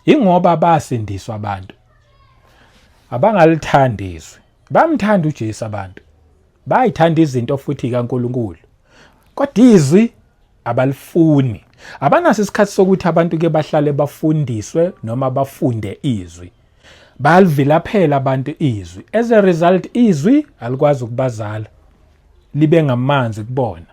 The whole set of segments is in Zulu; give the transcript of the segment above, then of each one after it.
ingoba basindiswa abantu abangalithandi izwi. Bamthanda uJesu abantu, bayithanda izinto futhi kaNkulunkulu, kodwa izwi abalifuni. Abanaso isikhathi sokuthi abantu ke bahlale bafundiswe noma bafunde izwi. Bayalivilaphela abantu izwi. As a result, izwi alikwazi ukubazala, libe ngamanzi kubona.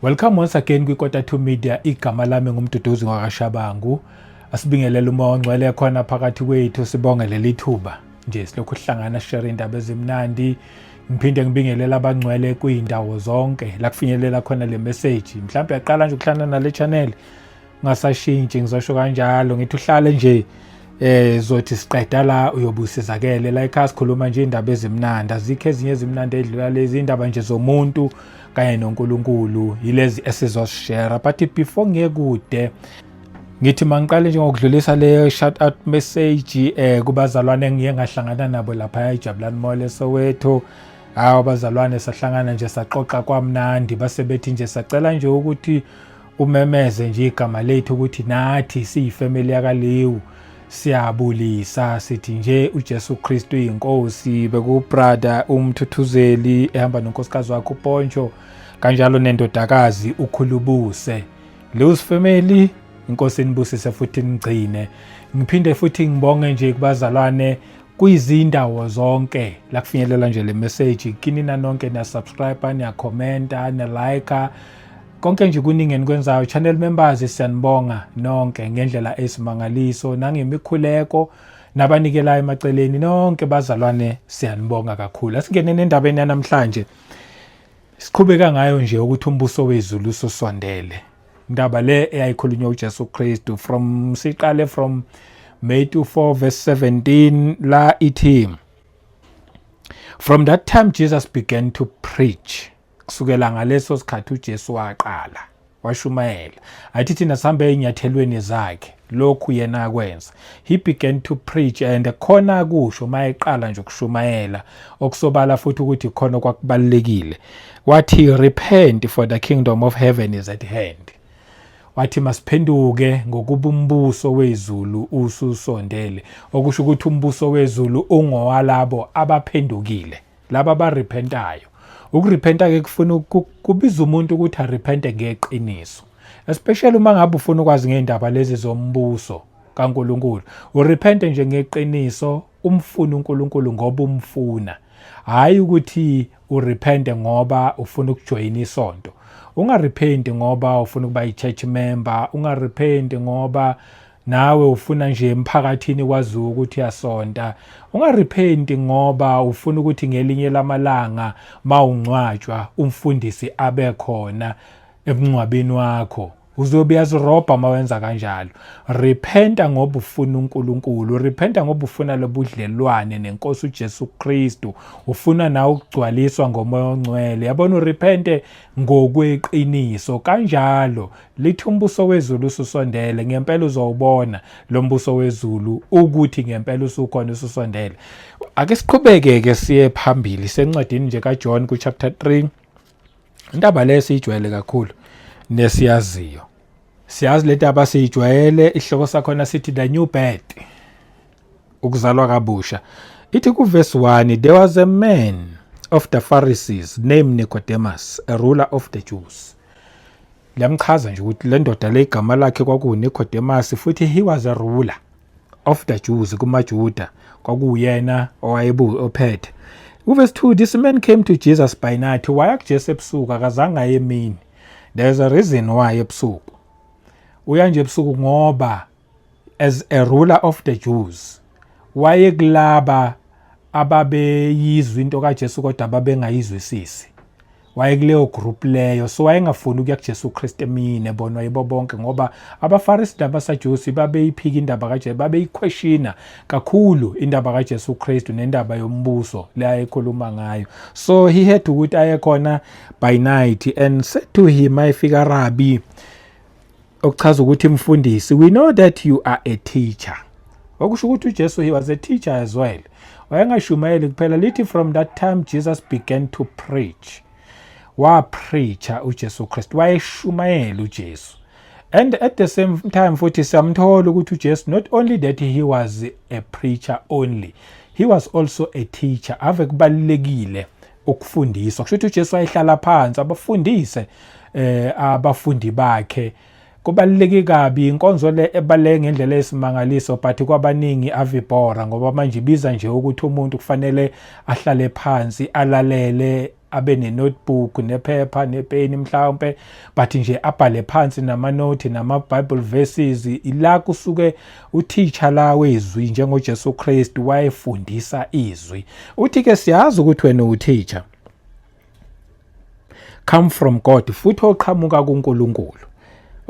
Welcome once again kwiKota2 Media. Igama lami ngumduduzi ngakashabangu. Asibingelele umoya ongcwele khona phakathi kwethu, sibonge leli thuba nje silokhu sihlangana share indaba ezimnandi. Ngiphinde ngibingelela abangcwele kuyindawo zonke la kufinyelela khona le message. Mhlawumbe yaqala nje ukuhlangana nale channel, ngasashintshi ngizosho kanjalo, ngithi uhlale nje zothi siqeda la uyobusizakele la ekhaya sikhuluma nje indaba ezimnandi. Azikho ezinye ezimnandi edlula lezi indaba nje zomuntu kanye noNkulunkulu, yilezi esizosishare. But before ngiyekude, ngithi mangiqale nje ngokudlulisa le shout out message kubazalwane engiye ngahlangana nabo lapha eJabulani Mall Soweto. Abazalwane sahlangana nje saxoxa kwamnandi, base bethi nje sacela nje ukuthi umemeze nje igama lethu ukuthi nathi siyifamily yakalewu siyabulisa, sithi nje uJesu Kristu inkosi. Bekubrother uMthuthuzeli ehamba nonkosikazi wakhe uPoncho, kanjalo nendodakazi uKhulubuse. Lews family, inkosi inibusise futhi nigcine. Ngiphinde futhi ngibonge nje kubazalwane kuyizindawo zonke la kufinyelela nje le message. Kinina nonke na subscribe, na comment, na like, konke nje kuningi nikwenzayo. Channel members siyanibonga nonke ngendlela esimangaliso nangemikhuleko nabanikelayo emaceleni nonke bazalwane, siyanibonga kakhulu. Asingene nendabeni namhlanje. Siqhubeka ngayo nje ukuthi umbuso wezulu usondele. Indaba le eyayikhulunywa uJesu Kristu siqale from Matthew 4 verse 17 la ithi, from that time Jesus began to preach. Kusukela ngaleso sikhathi uJesu waqala washumayela, athi thina sihambe enyathelweni zakhe lokhu yena akwenza. He began to preach, and khona kusho mayeqala nje ukushumayela okusobala futhi ukuthi khona kwakubalekile. Wathi repent, for the kingdom of heaven is at hand. Wathi masiphenduke ngokuba umbuso wezulu ususondele, okusho ukuthi umbuso wezulu ungowalabo abaphendukile, laba abarepentayo. Ukurepenta ke kufuna kubiza umuntu ukuthi arepente ngeqiniso, especially uma ngabe ufuna ukwazi ngeindaba lezi zombuso kaNkulunkulu. Urepente nje ngeqiniso, umfuna uNkulunkulu ngoba umfuna, hayi ukuthi urepente ngoba ufuna ukujoyina isonto. Ungarepenti ngoba ufuna ukuba i-church member, ungarepenti ngoba nawe ufuna nje emphakathini kwaziwa ukuthi uyasonta. Ungarepenti ngoba ufuna ukuthi ngelinye lamalanga mawungcwatshwa umfundisi abe khona emncwabeni wakho. Uzobe yaziroba mawenza kanjalo. Repenta ngoba ufuna uNkulunkulu, repenta ngoba ufuna lobudlelwane nenkosi uJesu Kristu, ufuna nawe ukugcwaliswa ngomoya ongcwele. Yabona, urepente ngokweqiniso, kanjalo lithi umbuso wezulu ususondele. Ngempela uzowubona lo mbuso wezulu ukuthi ngempela usukhona ususondele. Ake siqhubeke ke siye phambili sencwadini nje kaJohn ku chapter 3. Indaba le siyijwayele kakhulu nesiyaziyo. Siyazi le ndaba siyijwayele, ihloko sakhona sithi the new birth, ukuzalwa kabusha. Ithi ku verse 1, there was a man of the Pharisees named Nicodemus, a ruler of the Jews. Liyamchaza nje ukuthi le ndoda le igama lakhe kwakuNicodemus, futhi he was a ruler of the Jews, kumaJuda kwakuyena ophethe. Ku verse 2, this man came to Jesus by night. Waya kuJesu ebusuku, akazange aye emini. There's a reason why ebusuku. Uya nje ebusuku ngoba as a ruler of the Jews waye kulaba ababeyizwa into kaJesu kodwa ababengayizwisisi. Waye kuleyo group leyo, so wayengafuni ukuya kuJesu Kristu emini ebonwa yibo bonke, ngoba abaFarisi nabasaJusi babeyiphika indaba kaJesu, babeyiquestiona kakhulu indaba kaJesu Kristu nendaba yombuso le ayekhuluma ngayo. So he had ukuthi aye khona by night and said to him, ayefika Rabbi, okuchaza ukuthi mfundisi, we know that you are a teacher. Okusho ukuthi uJesu he was a teacher as well. wayengashumayeli kuphela. Lithi from that time Jesus began to preach. Wapreacher uJesu Kristu, wayeshumayela uJesu. And at the same time futhi siyamthola ukuthi uJesu, not only that he was a preacher only, he was also a teacher. Ave kubalekile ukufundisa. Kusho ukuthi uJesu wayehlala phansi abafundise abafundi bakhe. Kubaluleke kabi inkonzo le ebaleke ngendlela esimangaliso, but kwabaningi avibhora ngoba manje ibiza nje ukuthi umuntu kufanele ahlale phansi alalele, abe ne-notebook nephepha nepeni mhlawumbe, but nje abhale phansi namanothi nama-Bible verses. Ila kusuke uteacher la wezwi njengoJesu Kristu wayefundisa izwi. Uthi-ke siyazi ukuthi wena uteacher come from God, futhi oqhamuka kuNkulunkulu.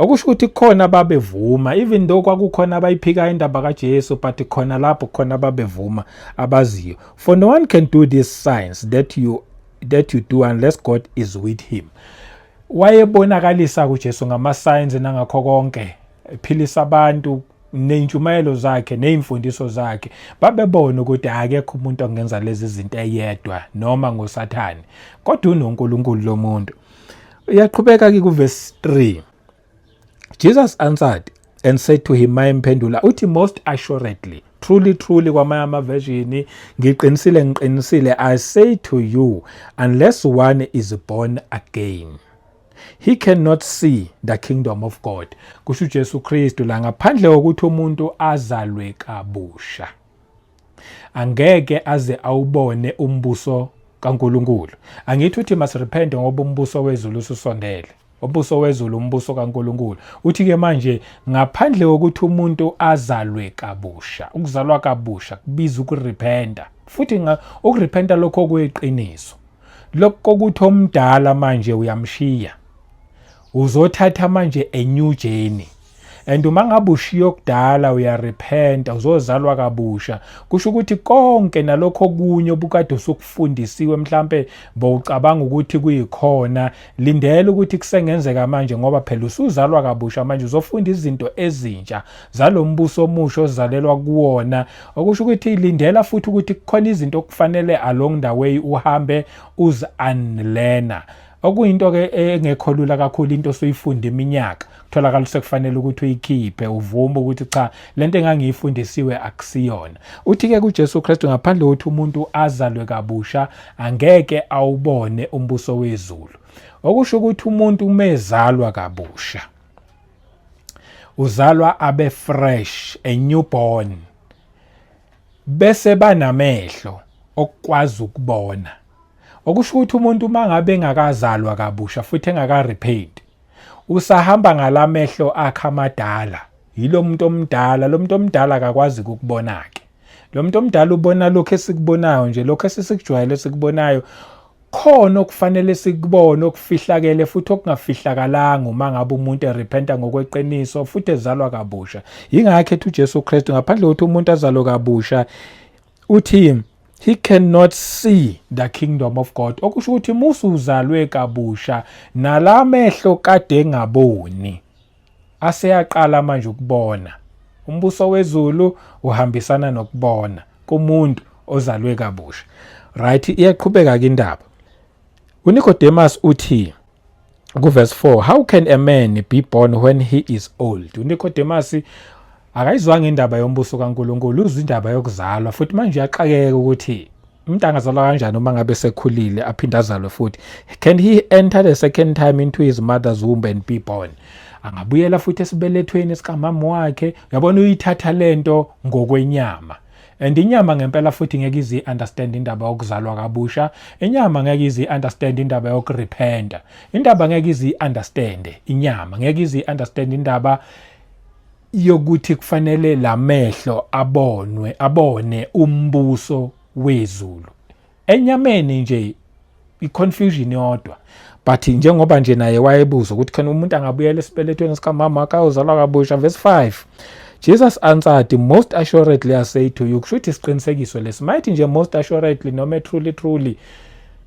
Okusho ukuthi khona ababevuma, even though kwakukhona abayiphika indaba kaJesu, but khona lapho khona ababevuma abaziyo. For no one can do these signs that you do unless God is with him. Wayebonakalisa kuJesu ngama-signs nangakho konke, philisa abantu nentshumayelo zakhe neimfundiso zakhe. Babebona ukuthi akekho umuntu ongenza lezi zinto eyedwa noma ngoSathane, kodwa uNkulunkulu lo muntu. Uyaqhubeka ke kuverse 3. Jesus answered and said to him, mayemphendula uthi, most assuredly, truly truly kwamanye amaversion, ngiqinisile I say to you, unless one is born again, he cannot see the kingdom of God. Kusho uJesu Kristu la, ngaphandle kokuthi umuntu azalwe kabusha angeke aze awubone umbuso kaNkulunkulu. Angithi uthi masirepente ngoba umbuso wezulu ususondele. Umbuso wezulu umbuso kaNkulunkulu. Uthi-ke manje ngaphandle kokuthi umuntu azalwe kabusha, ukuzalwa kabusha kubiza ukurepenta. Futhi ukurepenta lokho kuyiqiniso. Lokho ukuthi omdala manje uyamshiya, uzothatha manje a new journey. And uma ngabe ushiya okudala uyarepenta, uzozalwa kabusha. Kusho ukuthi konke nalokho okunye obukade usukufundisiwe mhlambe bowucabanga ukuthi kuyikhona, lindela ukuthi kusengenzeka manje ngoba phela usuzalwa kabusha manje uzofunda izinto ezintsha zalombuso omusha ozalelwa kuwona. Okusho ukuthi lindela futhi ukuthi kukhona izinto okufanele along the way uhambe unlearner. Okuyinto ke engekho lula kakhulu into soyifunda iminyaka, kutholakala sekufanele ukuthi uyikhiphe uvume ukuthi cha lento engangiyifundisiwe akusiyona. Uthi-ke kuJesu Kristu ngaphandle kokuthi umuntu azalwe kabusha angeke awubone umbuso wezulu. Okusho ukuthi umuntu umezalwa kabusha uzalwa abe fresh, a newborn, bese banamehlo okwazi ukubona. Okusho ukuthi umuntu mangabe engakazalwa kabusha futhi engakarepent, usahamba ngalamehlo akhe amadala. Yilo muntu omdala, lo muntu omdala akakwazi ukubona ke. Lo muntu omdala ubona lokho esikubonayo nje, lokho esesikujwayele sikubonayo. Khona okufanele sikubone okufihlakele futhi okungafihlakalanga uma ngabe umuntu erepenta ngokweqiniso futhi ezalwa kabusha. Yingakho ethi uJesu Kristu ngaphandle kokuthi umuntu azalwe kabusha uthi he cannot see the kingdom of God. Okusho ukuthi musu uzalwe kabusha nalamehlo kade engaboni aseyaqala manje ukubona. Umbuso wezulu uhambisana nokubona kumuntu ozalwe kabusha. Right, iyaqhubeka ke indaba. uNicodemus uthi ku-verse 4, how can a man be born when he is old? uNicodemus akayizwanga indaba yombuso kaNkulunkulu, uzwa indaba yokuzalwa futhi manje uyaqakeka ukuthi umuntu angazalwa kanjani uma ngabe sekhulile aphinde azalwe futhi. Can he enter the second time into his mother's womb and be born? Angabuyela futhi esibelethweni sikamama wakhe. Uyabona uyithatha lento ngokwenyama. And inyama ngempela futhi ngeke izi understand indaba yokuzalwa kabusha. Inyama ngeke izi understand indaba yokurepenta. Indaba ngeke izi understand inyama, ngeke izi understand indaba yokuthi kufanele lamehlo abone umbuso wezulu. Enyameni nje i-confusion yodwa. But njengoba nje naye wayebuza ukuthi khona umuntu angabuyela esibelethweni sikamama wakhe ayozalwa kabusha. Verse 5, Jesus answered, most assuredly I say to you. Kushuthi isiqinisekiso lesi mayithi nje most assuredly noma truly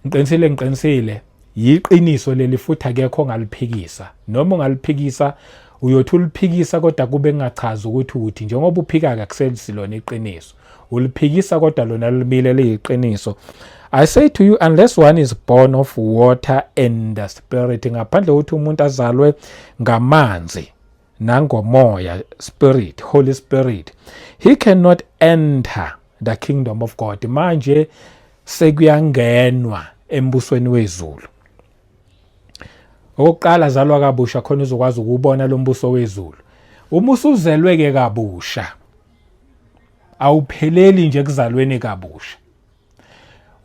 ngiqinisile yiqiniso leli futhi akekho ngaliphikisa. Noma ungaliphikisa uyothi uliphikisa kodwa kube kungachazi ukuthi uthi njengoba uphika akusenzi lona iqiniso uliphikisa kodwa lona limile liyiqiniso. I say to you, unless one is born of water and the spirit, ngaphandle ukuthi umuntu azalwe ngamanzi nangomoya, spirit, Holy Spirit, he cannot enter the kingdom of God. Manje sekuyangenwa embusweni wezulu. Oqala zalwa kabusha khona uzokwazi ukubona lo mbuso wezulu. Uma usuzelweke kabusha awupheleli nje kuzalweni kabusha.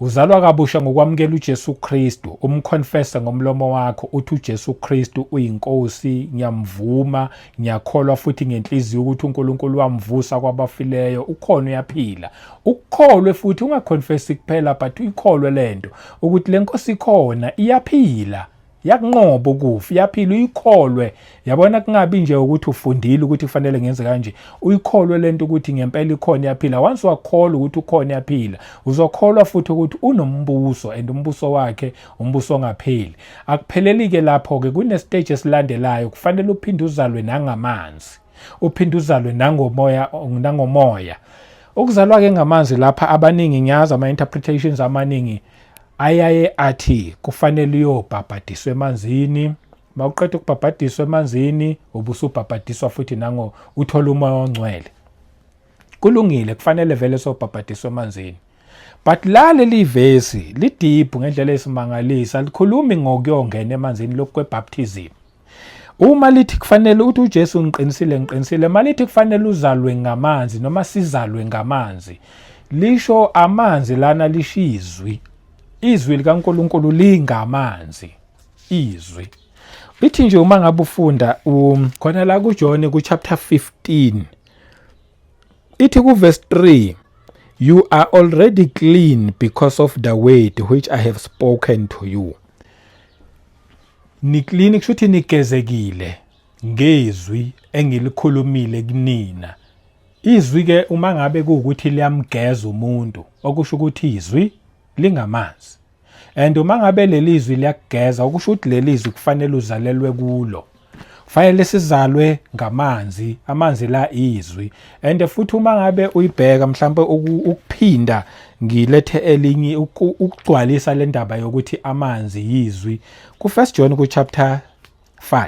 Uzalwa kabusha ngokwamukela uJesu Kristu, umconfessa ngomlomo wakho uthi uJesu Kristu uyinkosi, ngiyamvuma, ngiyakholwa futhi ngenhliziyo ukuthi uNkulunkulu wamvusa kwabafileyo, ukhona uyaphila. Ukholwe futhi ungaconfessi kuphela but uyikholwe lento ukuthi lenkosi ikhona, iyaphila. Yakunqoba ukufa, iyaphila, uyikholwe. Yabona kungabi nje ukuthi ufundile ukuthi kufanele ngenze kanje. Uyikholwe lento ukuthi ngempela ikhona iyaphila. Once wakholwa ukuthi ukhona iyaphila, uzokholwa futhi ukuthi unombuso and umbuso wakhe umbuso ongapheli. Akupheleli ke lapho ke kune stage esilandelayo kufanele uphinde uzalwe nangamanzi. Uphinde uzalwe nangomoya. Ukuzalwa ke ngamanzi lapha abaningi ngiyazi ama interpretations amaningi ayaye athi kufanele uyobhabhadiswa emanzini. Mawuqeda ukubhabhadiswa emanzini ubusubhabhadiswa futhi nango uthola umoya ongcwele. Kulungile, kufanele vele sobhabhadiswa emanzini. But leli verse lideep ngendlela esimangalisa, likhulumi ngokuyongena emanzini lokhu kwebaptism. Uma lithi kufanele uthi uJesu ngiqinisile malithi kufanele uzalwe ngamanzi noma sizalwe ngamanzi, lisho amanzi lana lishizwi. Izwi likaNkulunkulu lingamanzi. Izwi lithi nje uma ngabe ufunda khona la kuJohn ku chapter 15 ithi ku verse 3, you are already clean because of the word which I have spoken to you. Ni clean kushuthi nigezekile ngezwi engilikhulumile kunina. Izwi ke uma ngabe kuukuthi liyamgeza umuntu okusho ukuthi izwi lingamanzi. And uma ngabe leli izwi liyakugeza okusho ukuthi leli izwi kufanele uzalelwe kulo. Kufanele sizalwe ngamanzi, amanzi la izwi. And futhi uma ngabe uyibheka mhlawumbe ukuphinda ngilethe elinye ukugcwalisa le ndaba yokuthi amanzi yizwi ku 1 John ku chapter 5.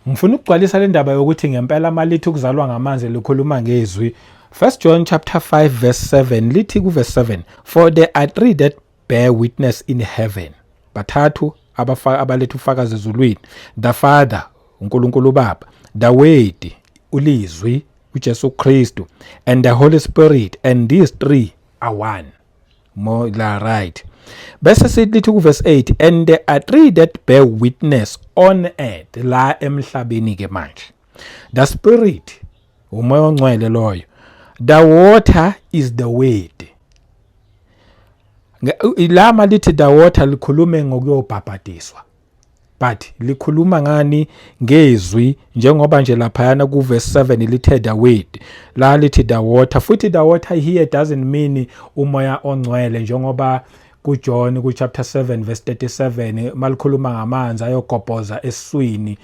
Ngifuna ukugcwalisa le ndaba yokuthi ngempela malithi ukuzalwa ngamanzi likhuluma ngezwi. 1 John chapter 5 verse 7 lithi ku verse 7, for there are three that bear witness in heaven. Bathathu abaletha ufakazi ezulwini. The Father, uNkulunkulu Baba, the Word, ulizwi, uJesu Kristu, and the Holy Spirit, and these three are one. More la right. Bese sithi ku verse 8, and there are three that bear witness on earth, la emhlabeni ke manje. The Spirit, umoya ongcwele loyo. The water is the word. Ilama lithi the water likhulume ngokuyobhabhadiswa. But likhuluma ngani ngezwi njengoba nje laphayana ku verse 7 lithe the word. La lithi the water. Futhi the water here doesn't mean umoya ongcwele njengoba ku John ku chapter 7 verse 37 malikhuluma ngamanzi ayogobhoza eswini.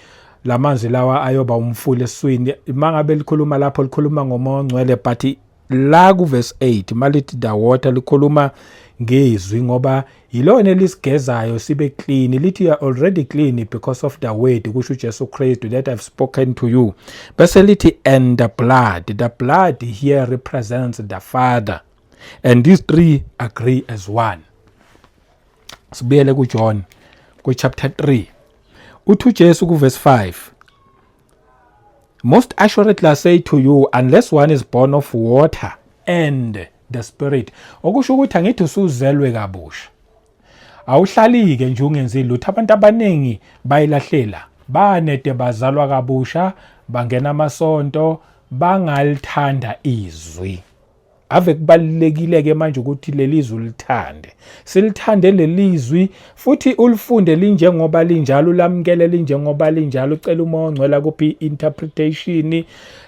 Lamanzi lawa ayoba umfula eswini. Mangabe likhuluma lapho likhuluma ngomoya ongcwele but la ku verse 8 malithi the water likhuluma ngezwi ngoba yilona elisigezayo sibe clean. Lithi you are already clean because of the word kusho uJesu Kristu that I've spoken to you. Bese lithi and the blood here represents the Father, and these three agree as one. Sibuyele ku John ku chapter 3 uthi uJesu ku verse 5, most assuredly I say to you, unless one is born of water and the Spirit. Okusho ukuthi angithi usuzelwe kabusha. Awuhlalike nje ungenzile lutho. Abantu abaningi bayilahlela. Banede bazalwa kabusha, bangena amasonto, bangalithanda izwi. Ave kubalekile ke manje ukuthi leli izwi lithande. Silithande leli izwi futhi ulifunde linjengoba linjalo, ulamkele linjengoba linjalo, ucela umoya ongcwele kuphi interpretation.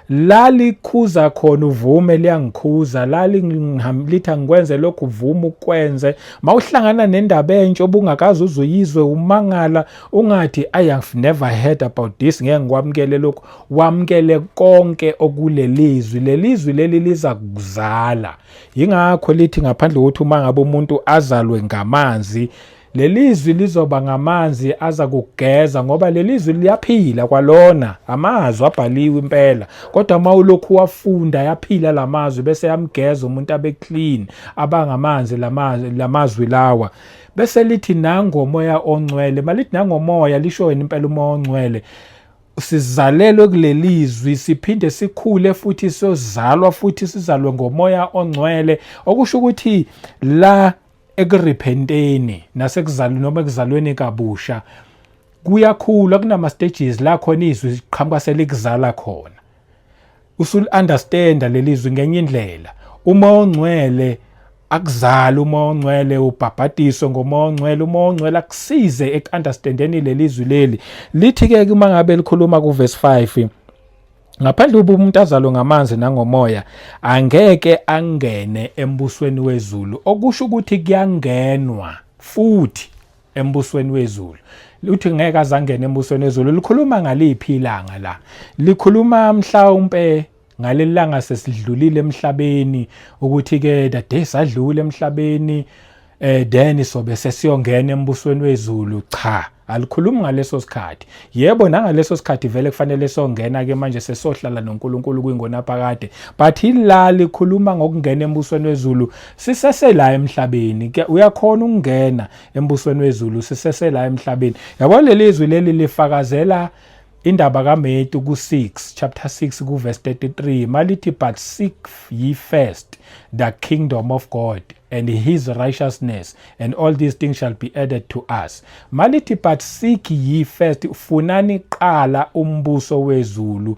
la likhuza khona uvume liyangikhuza, la lithi angikwenze lokhu uvuma ukwenze. Mawuhlangana nendaba entsha obungakazi uzuyizwe umangala ungathi I've never heard about this, ngeke ngikwamukele lokhu. Wamukele konke okulelizwi. Lelizwi leli liza kuzala. Yingakho lithi ngaphandle kokuthi uma ngabe umuntu azalwe ngamanzi, lelizwi lizoba ngamanzi aza kugeza, ngoba lelizwi liyaphila kwalona, amazwi abhaliwe impela. Kodwa mawulokhu wafunda yaphila lamazwi bese yamgeza umuntu abe clean, abangamanzi lamazwi lawa. Bese lithi nangomoya ongcwele. Malithi nangomoya lisho wena impela umoya ongcwele. Sizalelwe kulelizwi, siphinde sikhule futhi sozalwa futhi sizalwe ngomoya ongcwele, okusho ukuthi la ekurepenteni nasekuzalweni noma ekuzalweni kabusha kuyakhula, kunama stages la khona izwi liqhamuka selikuzala khona. Usul-understanda lelizwi ngenye indlela. Umoya ongcwele akuzala, umoya ongcwele ubhabhadiswe ngomoya ongcwele. Umoya ongcwele akusize eku-understandeni lelizwi leli. Lithi-ke uma ngabe likhuluma kuverse 5, ngaphandle ukuba umuntu azalwe ngamanzi nangomoya angeke angene embusweni wezulu, okusho ukuthi kuyangenwa futhi embusweni wezulu. Uthi ngeke azangene embusweni wezulu. Likhuluma ngaliphi ilanga la? Likhuluma mhlawumbe ngalelanga sesidlulile emhlabeni, ukuthi-ke the day sadlule emhlabeni then sobe sesiyongena embusweni wezulu. Cha, alikhulumi ngaleso sikhathi. Yebo, nangaleso sikhathi vele kufanele songena-ke manje sesohlala noNkulunkulu kwingonaphakade, but ila likhuluma ngokungena embusweni wezulu sisesela emhlabeni. Uyakhona ukungena embusweni wezulu sisesela emhlabeni. Yabo lelizwi leli lifakazela indaba kaMatthew ku-6 chapter 6 kuverse 33, malithi but seek ye first the kingdom of God and his righteousness, and all these things shall be added to us. Malithi but seek ye first, funani qala umbuso wezulu.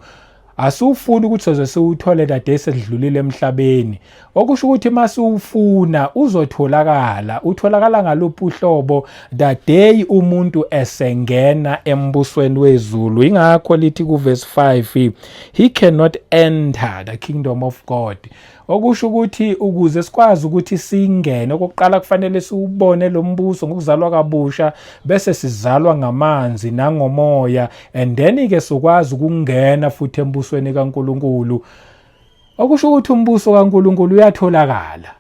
Asufuni ukuthi soze siwuthole dade sedlulile emhlabeni, okusho ukuthi masuwufuna uzotholakala. Utholakala ngaluphi uhlobo? The day umuntu esengena embusweni wezulu. Ingakho lithi kuverse 5, he cannot enter the kingdom of God. Okusho ukuthi ukuze sikwazi ukuthi singene, okokuqala kufanele siwubone lo mbuso ngokuzalwa kabusha, bese sizalwa ngamanzi nangomoya, and then-ke sokwazi ukungena futhi embusweni kaNkulunkulu. Okusho ukuthi umbuso kaNkulunkulu uyatholakala,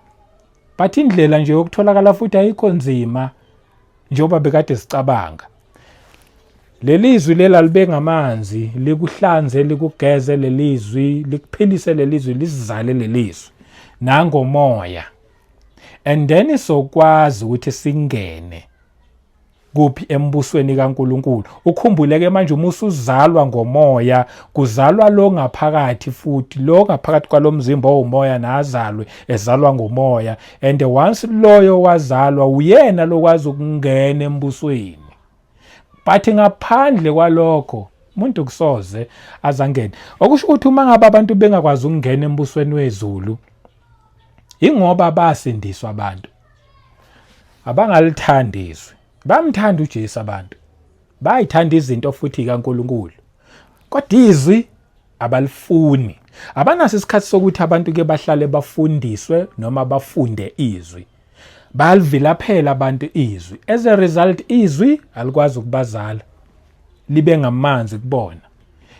but indlela nje yokutholakala futhi ayikho nzima njengoba bekade sicabanga. Lelizwi lela libe ngamanzi, likuhlanze, likugeze lelizwi, likuphilise lelizwi, lisizale lelizwi nangomoya, and then sokwazi ukuthi singene kuphi embusweni kaNkulunkulu. Ukhumbuleke manje uma usuzalwa ngomoya, kuzalwa lo ngaphakathi futhi, lo ngaphakathi kwalomzimba owumoya nazalwe ezalwa ngomoya, and once loyo wazalwa uyena lokwazi ukungena embusweni. But ngaphandle kwalokho umuntu kusoze azangene. Okusho ukuthi uma ngabe abantu bengakwazi ukungena embusweni wezulu, ingoba basindiswa abantu abangalithandi izwi. Bamthanda uJesu abantu, bayithanda izinto futhi kaNkulunkulu, kodwa izwi abalifuni. Abanaso isikhathi sokuthi abantu-ke bahlale bafundiswe noma bafunde izwi. Balivilaphela abantu izwi. As a result, izwi alikwazi ukubazala, libe ngamanzi kubona,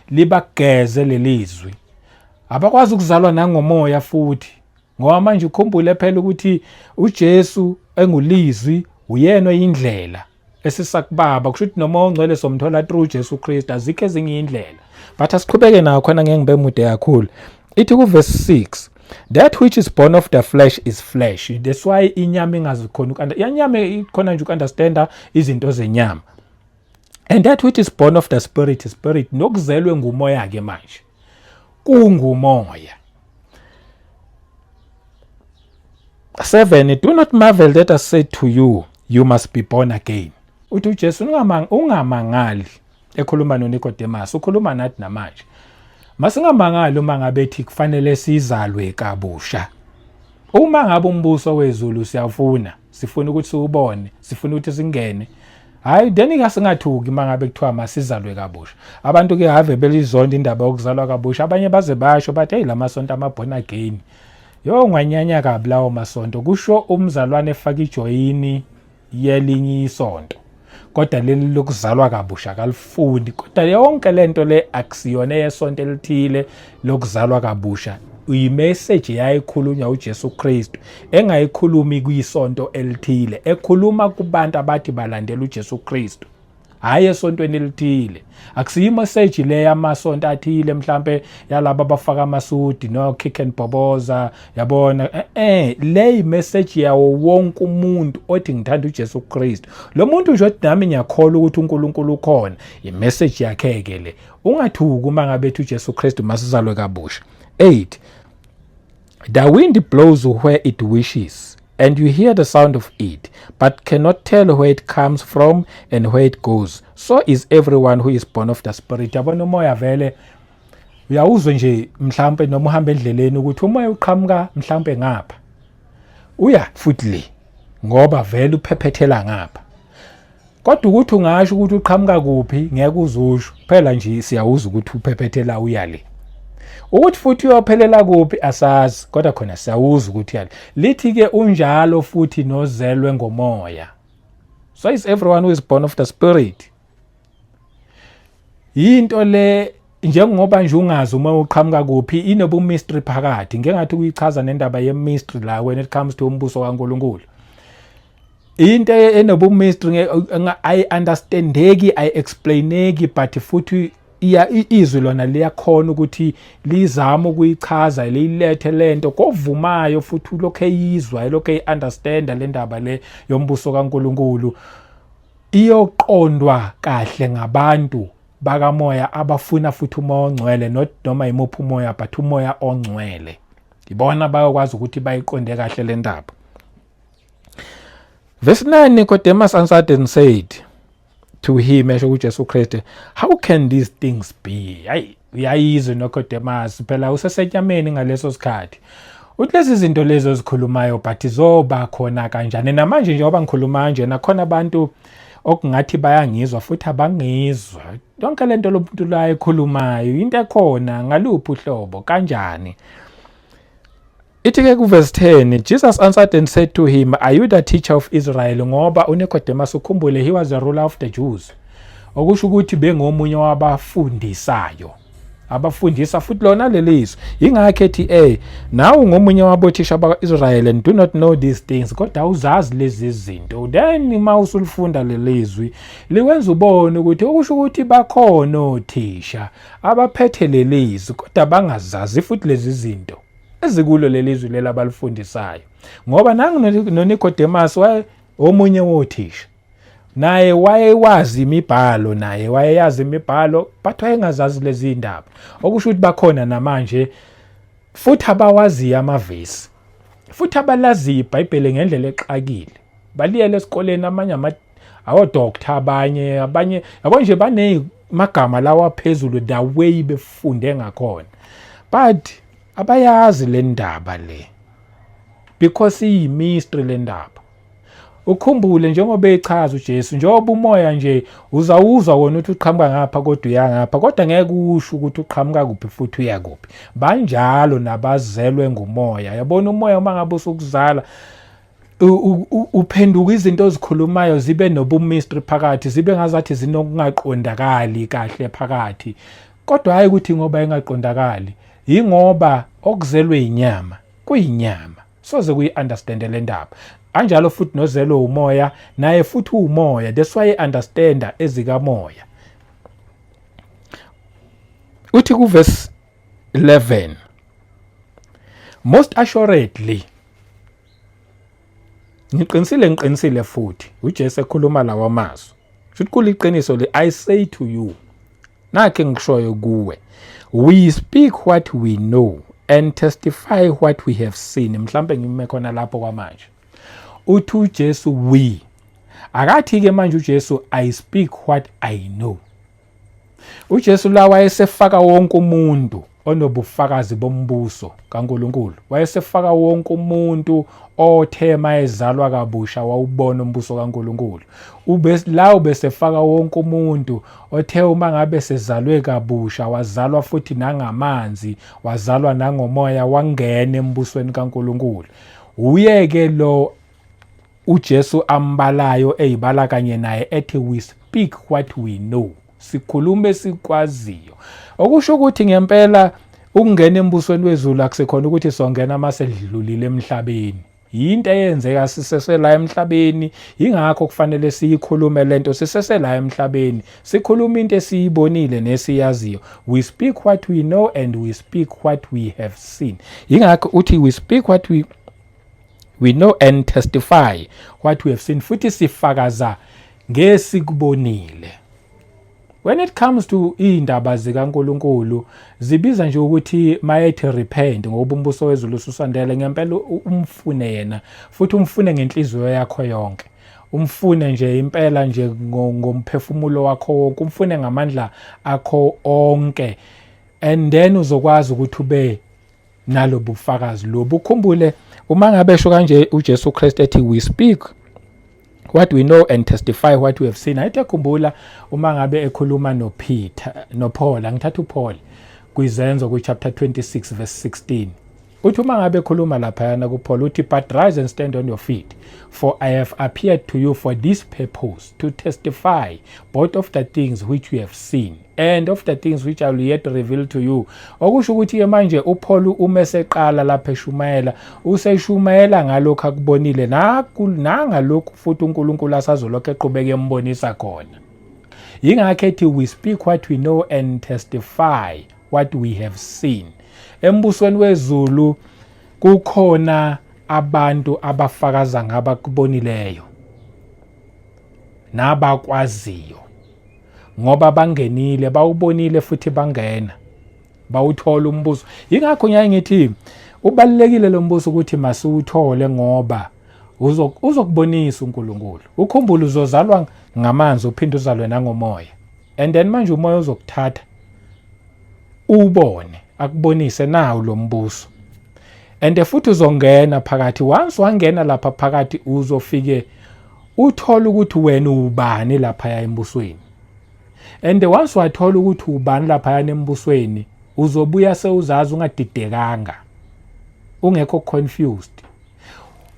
libageze lelizwi. Abakwazi ukuzalwa nangomoya futhi, ngoba manje ukhumbule phela ukuthi uJesu engulizwi, uyena oyindlela esisakubaba. Kusho ukuthi noma ongcwele somthola through Jesu Kristu, azikho ezinye indlela. But asiqhubeke nayo khona ngeke ngibe mude kakhulu. Ithi kuverse 6, that which is born of the flesh is flesh. That's why inyama ingazikhona inyama ikhona nje ukunderstanda izinto zenyama. And that which is born of the spirit is spirit. Nokuzelwe ngumoya ke manje kungumoya. 7, do not marvel that I said to you, you must be born again. Uthi uJesu ungamangali ekhuluma noNicodemus, ukhuluma nathi namanje. Masingamangali uma ngabe ethi kufanele sizalwe kabusha. Uma ngabe umbuso wezulu siyafuna, sifuna ukuthi siwubone, sifuna ukuthi singene, Hayi then ingasingathuki mangabe kuthiwa masizalwe kabusha. Abantu ke have belizonda indaba yokuzalwa kabusha. Abanye baze basho bathi hey lamasonto amabhona again. Yo ngwanyanya kabi lawo masonto. Kusho umzalwane efaka ijoyini yelinye isonto. Kodwa leli lokuzalwa kabusha kalifuni. Kodwa yonke lento le akusiyona yesonto elithile lokuzalwa kabusha. Uyimessage yayikhulunywa uJesu Kristu engayikhulumi kwisonto elithile, ekhuluma kubantu abathi balandela uJesu Kristu, hayi esontweni elithile. Akusiyi message le yamasonto athile mhlambe yalabo abafaka amasudi no kick and boboza yabona. Le message yawo wonke umuntu othi ngithanda uJesu Kristu. Lo muntu nje othi nami ngiyakholwa ukuthi uNkulunkulu ukhona, imessage yakhe ke le. Ungathuki uma ngabe ethi uJesu Kristu masizalwe kabusha. 8. The wind blows where it wishes, and you hear the sound of it, but cannot tell where it comes from and where it goes. So is everyone who is born of the Spirit. Yabona umoya vele uyawuzwe nje mhlambe noma uhamba endleleni ukuthi umoya uqhamuka mhlambe ngapha. Uya futhi le ngoba vele uphephethela ngapha. Kodwa ukuthi ungasho ukuthi uqhamuka kuphi ngeke uzusho. Phela nje siyawuza ukuthi uphephethela uya le. Ukuthi futhi uyophelela kuphi asazi, kodwa khona siyawuza ukuthi yali. Lithi ke unjalo futhi nozelwe ngomoya. So is everyone who is born of the Spirit. Into le njengoba nje ungazi uma uqhamuka kuphi inobu mystery phakathi. Ngeke ngathi uyichaza nendaba ye mystery la when it comes to umbuso kaNkulunkulu. Into enobu mystery I understandeki, I explaineki, but futhi izwi lona liyakhona ukuthi lizama ukuyichaza lilethe lento kovumayo futhi lokho eyizwa lokho eyiunderstanda le ndaba le yombuso kaNkulunkulu iyoqondwa kahle ngabantu bakamoya abafuna futhi umoya ongcwele, not noma imuphi umoya but umoya ongcwele. Ibona bayokwazi ukuthi bayiqonde kahle le ndaba. Verse 9, Nicodemus answered and said to him, esho kuJesu Kristu, how can these things be? Hayi uyayizwe Nicodemus, phela usesenyameni ngaleso sikhathi. Uthi lezi zinto lezo zikhulumayo but zoba khona kanjani? Namanje njengoba ngikhuluma nje nakhona abantu okungathi bayangizwa futhi abangizwa. Yonke lento lomuntu la ekhulumayo into ekhona ngaluphi uhlobo kanjani? Ithi ke ku verse 10, Jesus answered and said to him, are you the teacher of Israel? Ngoba uNicodemus ukhumbule he was a ruler of the Jews. Okusho ukuthi bengomunye wabafundisayo. Abafundisa futhi lona lelizwe. Ingakho ethi nawe ngomunye wabothisha bakaIsrael and do not know these things. Kodwa uzazi lezi zinto. Then uma usulifunda lelizwi liwenza ubone ukuthi okusho ukuthi bakhona othisha abaphethe lelizwi kodwa bangazazi futhi lezi zinto ezikulo lelizwi lela balifundisayo. Ngoba nangu noNicodemus waye omunye wothisha. Naye wayewazi imibhalo, naye wayeyazi imibhalo but wayengazazi lezi indaba. Okusho ukuthi bakhona namanje futhi abawazi amavesi. Futhi abalazi iBhayibheli ngendlela exakile. Baliyele esikoleni amanye doctor abanye yabo nje banemagama lawa phezulu the way befunde ngakhona. But abayazi le ndaba le because iyimystery le ndaba. Ukhumbule njengoba echaza uJesu njengoba umoya nje uzawuzwa wona ukuthi uqhamuka ngapha kodwa uyangapha kodwa ngeke usho ukuthi uqhamuka kuphi futhi uya kuphi. Banjalo nabazelwe ngumoya. Yabona umoya uma ngabe usukuzala uphenduka izinto ezikhulumayo zibe nobumystery phakathi, zibe ngazathi zinokungaqondakali kahle phakathi. Kodwa hayi ukuthi ngoba engaqondakali, ingoba okuzelwe inyama kuyinyama. Soze kuyi-understand le ndaba. Anjalo futhi nozelwe umoya naye futhi umoya. That's why understanda ezikamoya. Uthi ku verse 11, most assuredly ngiqinisile futhi uJesu ekhuluma lawa amazwi. Futhi kuliqiniso le I say to you, nakhe ngishoyo kuwe, we speak what we know and testify what we have seen. Mhlambe ngime khona lapho kwamanje. Uthi uJesu we. Akathi ke manje uJesu I speak what I know. uJesu la wayesefaka wonke umuntu onobufakazi bombuso kaNkulunkulu. Wayesefaka wonke umuntu othe mayezalwa kabusha wawubona umbuso kaNkulunkulu. Ubesefaka wonke umuntu othe uma ngabe sezalwe kabusha, wazalwa futhi nangamanzi, wazalwa nangomoya, wangena embusweni kaNkulunkulu. Uyeke lo uJesu ambalayo eyibala kanye naye ethi we speak what we know. Sikhulume sikwaziyo. Okusho ukuthi ngempela ukungena embusweni wezulu akusekhona ukuthi songena masedlulile emhlabeni. Yinto eyenzeka sisesela emhlabeni, ingakho kufanele siyikhulume lento sisesela emhlabeni. Sikhuluma into esiyibonile nesiyaziyo. We speak what we know and we speak what we have seen. Ingakho uthi we speak what we know and testify what we have seen. Futhi sifakaza ngesikubonile. When it comes to indaba zikaNkulunkulu zibiza nje ukuthi mayethi repent ngoba umbuso wezulu ususandele, ngempela umfune yena futhi umfune ngenhliziyo yakho yonke. Umfune nje impela nje ngomphefumulo wakho wonke, umfune ngamandla akho onke, and then uzokwazi ukuthi ube nalo bufakazi lobu. Ukhumbule uma ngabe esho kanje uJesu Kristu ethi we speak what we know and testify what we have seen. Ayithe khumbula uma ngabe ekhuluma noPaul, angithatha uPaul kwizenzo chapter 26 verse 16. Uthi uma ngabe ekhuluma laphayana kuPaul uthi but rise and stand on your feet, for I have appeared to you for this purpose, to testify both of the things which you have seen and of the things which I will yet reveal to you. Okusho ukuthi manje uPaul umeseqala lapha eshumayela, useshumayela ngalokho akubonile nangalokho futhi uNkulunkulu asazolokho eqhubeka embonisa khona. Yingakho ethi we speak what we know and testify what we have seen. Embusweni wezulu kukhona abantu abafakaza ngabakubonileyo nabakwaziyo, ngoba bangenile, bawubonile futhi bangena, bawuthola umbuso. Yingakho ngiyaye ngithi ubalekile lo mbuso ukuthi masiwuthole ngoba uzokubonisa uNkulunkulu. Ukhumbule uzozalwa ngamanzi uphinde uzalwe nangomoya, and then manje umoya uzokuthatha ubone akubonise nawo lo mbuso, and futhi uzongena phakathi. Once wangena lapha phakathi uzofike uthola ukuthi wena ubani lapha embusweni, and once wathola ukuthi ubani lapha embusweni uzobuya sewuzazi ungadidekanga, ungekho confused.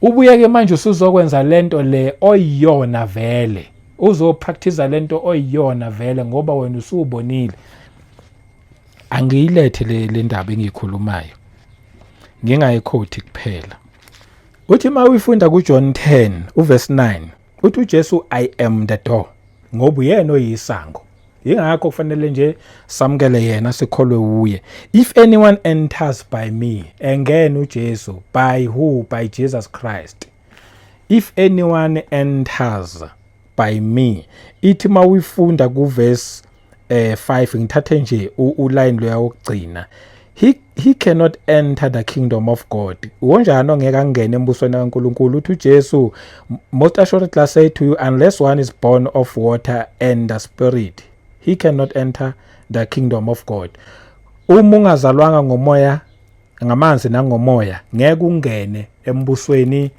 Ubuyeke manje usuzokwenza lento le oyiyona vele, uzopractice lento oyiyona vele ngoba wena usubonile. Angiyilethe le ndaba engikhulumayo ngingayikhoti kuphela. Uthi mawufunda kuJohn 10 uverse 9 uthi uJesu I am the door, ngoba uyena oyisango. Yingakho kufanele nje samukele yena sikholwe uye. If anyone enters by me, engena uJesu. By who? By Jesus Christ. If anyone enters by me, ithi mawufunda kuverse 5 ngithathe nje uline lo yokugcina, he cannot enter the kingdom of God. Wonjani ongeke angene embusweni kaNkulunkulu? Uthi uJesu, most assuredly I say to you, unless one is born of water and the spirit, he cannot enter the kingdom of God. Uma ungazalwanga ngomoya, ngamanzi nangomoya, ngeke ungene embusweni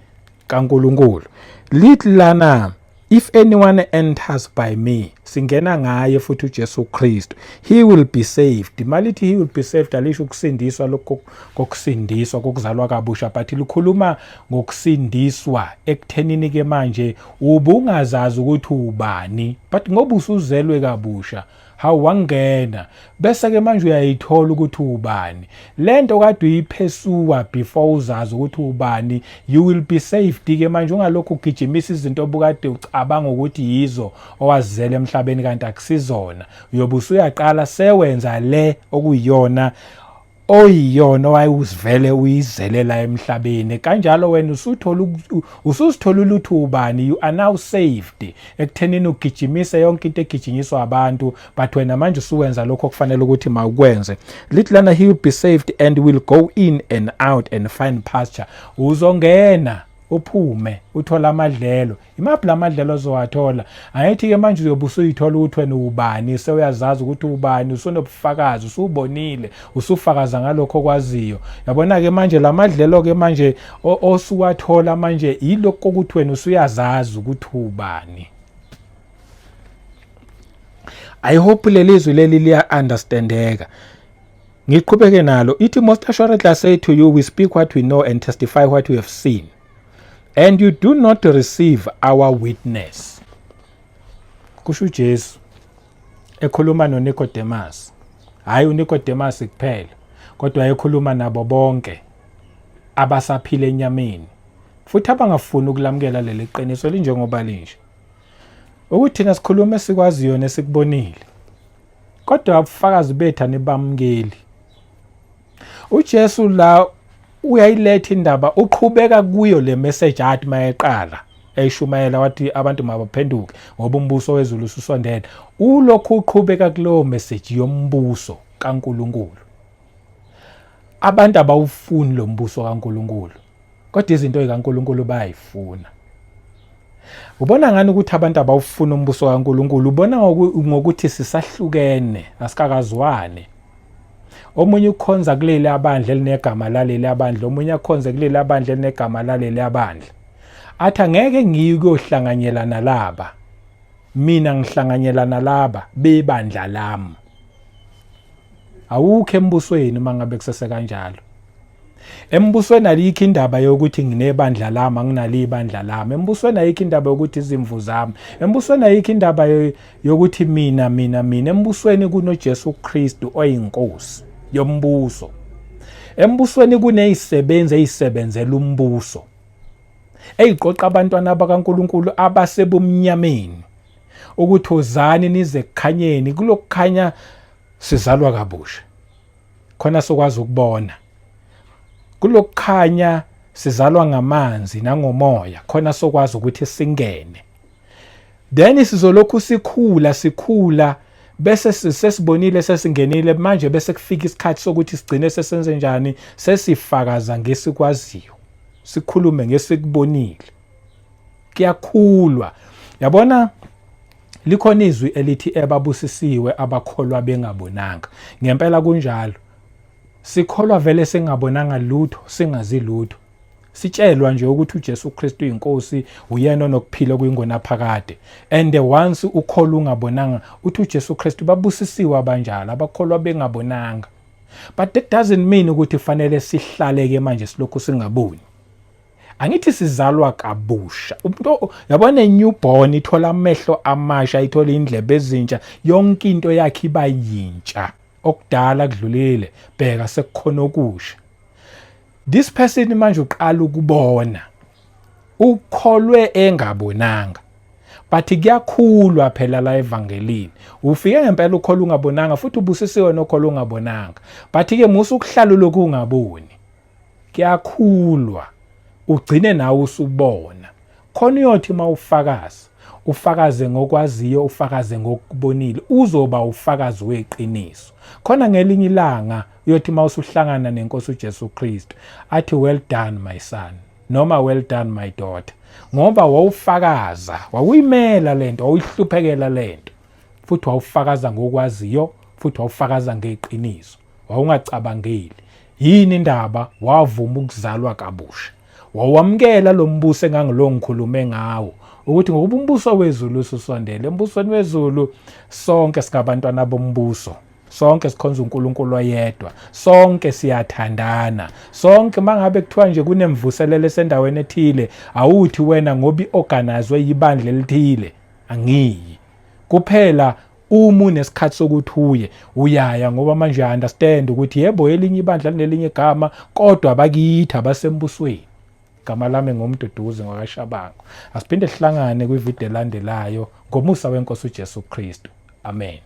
kaNkulunkulu. Lithi lana, if anyone enters by me, singena ngaye futhi uJesu Kristu, he will be saved. Malithi he will be saved alisho ukusindiswa lokho kokusindiswa kokuzalwa kabusha, but likhuluma ngokusindiswa ekuthenini ke manje ubungazazi ukuthi ubani, but ngoba usuzelwe kabusha hawangena bese ke manje uyayithola ukuthi ubani. Lento kade uyiphesuwa before uzazi ukuthi ubani, you will be saved ke manje ungalokho ugijimisa izinto obukade ucabanga ukuthi yizo owazizela emhlabeni kanti akusizona. Uyobe usuyaqala sewenza le okuyiyona oyiyona owayuzivele uyizelela emhlabeni. Kanjalo wena usuzithola ukuthi ubani, you are now saved ekuthenini ugijimise yonke into egijinyiswa abantu, but wena manje usuwenza lokho okufanele ukuthi mawukwenze. Lithi lana he will be saved and will go in and out and find pasture. Uzongena uphume uthola amadlelo. Imaphi lamadlelo ozowathola? Angithi-ke manje uyobe usuyithola ukuthi wena ubani, sewuyazazi ukuthi ubani, usunobufakazi, usubonile, usufakaza ngalokho okwaziyo. Yabona-ke manje lamadlelo-ke manje osuwathola manje yilokho ukuthi wena usuyazazi ukuthi ubani. I hope lelizwi leli liya-understandeka. Ngiqhubeke nalo. Ithi most assuredly I say to you, we speak what we know and testify what we have seen, and you do not receive our witness. Kusho uJesu ekhuluma noNicodemus. Hayi uNicodemus kuphela, kodwa ekhuluma nabo bonke abasaphila enyameni, futhi abangafuni ukulamukela leli qiniso linjengoba linje. Ukuthi thina sikhuluma esikwaziyo nesikubonile, kodwa ubufakazi bethu anibamukeli. uJesu la uyayiletha indaba, uqhubeka kuyo le message athi mayeqala eyishumayela wathi abantu mabaphenduke ngoba umbuso wezulu ususondele. Ulokhu uqhubeka kulowo message yombuso kaNkulunkulu. Abantu abawufuni lo mbuso kaNkulunkulu, kodwa izinto ezikaNkulunkulu bayayifuna. Ubona ngani ukuthi abantu abawufuna umbuso kaNkulunkulu? Ubona ngokuthi sisahlukene, asikakazwane. Omunye ukhonza kuleli abandla elinegama laleli abandla, omunye akhonze kuleli abandla elinegama laleli abandla. Athi angeke ngikuyohlanganyelana laba, mina ngihlanganyelana laba bebandla lami. Awukho embusweni mangabe kusese kanjalo. Embusweni alikho indaba yokuthi nginebandla lami anginali ibandla lami. Embusweni ayikho indaba yokuthi izimvu zami. Embusweni ayikho indaba yokuthi mina. Embusweni kunoJesu Kristu oyinkosi yombuso. Embusweni kunezisebenzi ezisebenzela umbuso, eziqoqa abantwana bakaNkulunkulu abasebumnyameni ukuthi ozani nize kukhanyeni. Kulokukhanya sizalwa kabusha, khona sokwazi ukubona. Kulokukhanya sizalwa ngamanzi nangomoya, khona sokwazi ukuthi singene. Then sizolokhu sikhula bese sesibonile sesingenile manje, bese kufika isikhathi sokuthi sigcine sesenze njani, sesifakaza ngesikwaziyo, sikhulume ngesikubonile. Kuyakhulwa. Yabona likhona izwi elithi ebabusisiwe abakholwa bengabonanga. Ngempela kunjalo. Sikholwa vele singabonanga lutho, singazi lutho. Sitshelwa nje ukuthi uJesu Kristu inkosi, uyena onokuphila kuyingona phakade. And once ukholwa ungabonanga, uthi uJesu Kristu babusisiwe abanjalo, abakholwa bengabonanga. But that doesn't mean ukuthi fanele sihlaleke manje silokhu singaboni. Angithi sizalwa kabusha. Umuntu yabona newborn ithola amehlo amasha, ithola indlebe ezintsha, yonke into yakhe iba yintsha. Okudala kudlulile, bheka sekukhona okusha. This person manje uqala ukubona. Ukholwe engabonanga. But kuyakhulwa phela la evangelini. Ufike ngempela ukholwa ungabonanga futhi ubusisiwe nokholwa ungabonanga. But ke musu ukuhlala lokhu ungaboni. Kuyakhulwa. Ugcine nawe usubona. Khona uyothi ufakaze ngokwaziyo, ufakaze ngokubonile, uzoba ufakazi weqiniso. Khona ngelinye ilanga uyothi mawusuhlangana nenkosi uJesu Kristu athi well done my son, noma well done my daughter, ngoba wawufakaza, wawuyimela lento, wawuyihluphekela lento, futhi wawufakaza ngokwaziyo, futhi wawufakaza ngeqiniso, wawungacabangeli. Yini indaba? Wavuma ukuzalwa kabusha. Wawamkela lo mbuso engangilo ngikhulume ngawo, ukuthi ngoba umbuso wezulu ususondele. Embusweni wezulu sonke singabantwana bombuso, sonke sikhonza uNkulunkulu oyedwa, sonke siyathandana, sonke mangabe kuthiwa nje kunemvuselelo esendaweni ethile, awuthi wena ngoba iorganizwe yibandla elithile, angiyi. Kuphela uma unesikhathi sokuthi uyaya ngoba manje understand ukuthi yebo elinye ibandla linelinye igama, kodwa abakithi abasembusweni. Igama lami ngumduduzi ngokashabangu. Asiphinde sihlangane kwivideo elandelayo ngomusa wenkosi uJesu Kristu. Amen.